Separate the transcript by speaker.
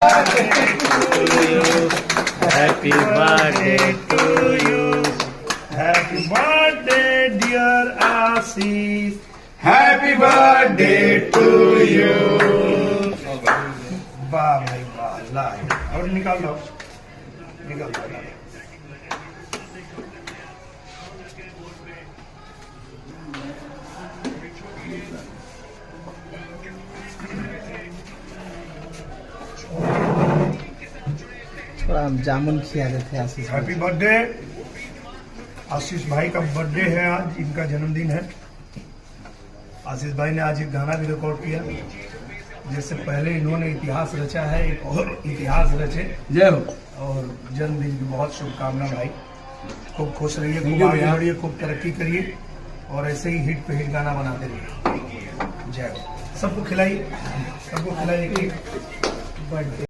Speaker 1: Happy birthday to you.
Speaker 2: Happy birthday, dear Ashish.
Speaker 3: Happy birthday to you.
Speaker 2: वाह भाई वाह, ला और निकाल लो, निकाल लो।
Speaker 4: थोड़ा हम जामुन खिला रहे थे आशीष भाई।
Speaker 2: हैप्पी बर्थडे आशीष भाई का बर्थडे है आज, इनका जन्मदिन है। आशीष भाई ने आज एक गाना भी रिकॉर्ड किया, जिससे पहले इन्होंने इतिहास रचा है, एक और इतिहास रचे।
Speaker 3: जय हो।
Speaker 2: और जन्मदिन की बहुत शुभकामना भाई, खूब खुश रहिए, खूब आगे बढ़िए, खूब तरक्की करिए और ऐसे ही हिट पे हिट गाना बनाते रहिए। जय हो। सबको खिलाइए, सबको खिलाइए। बर्थडे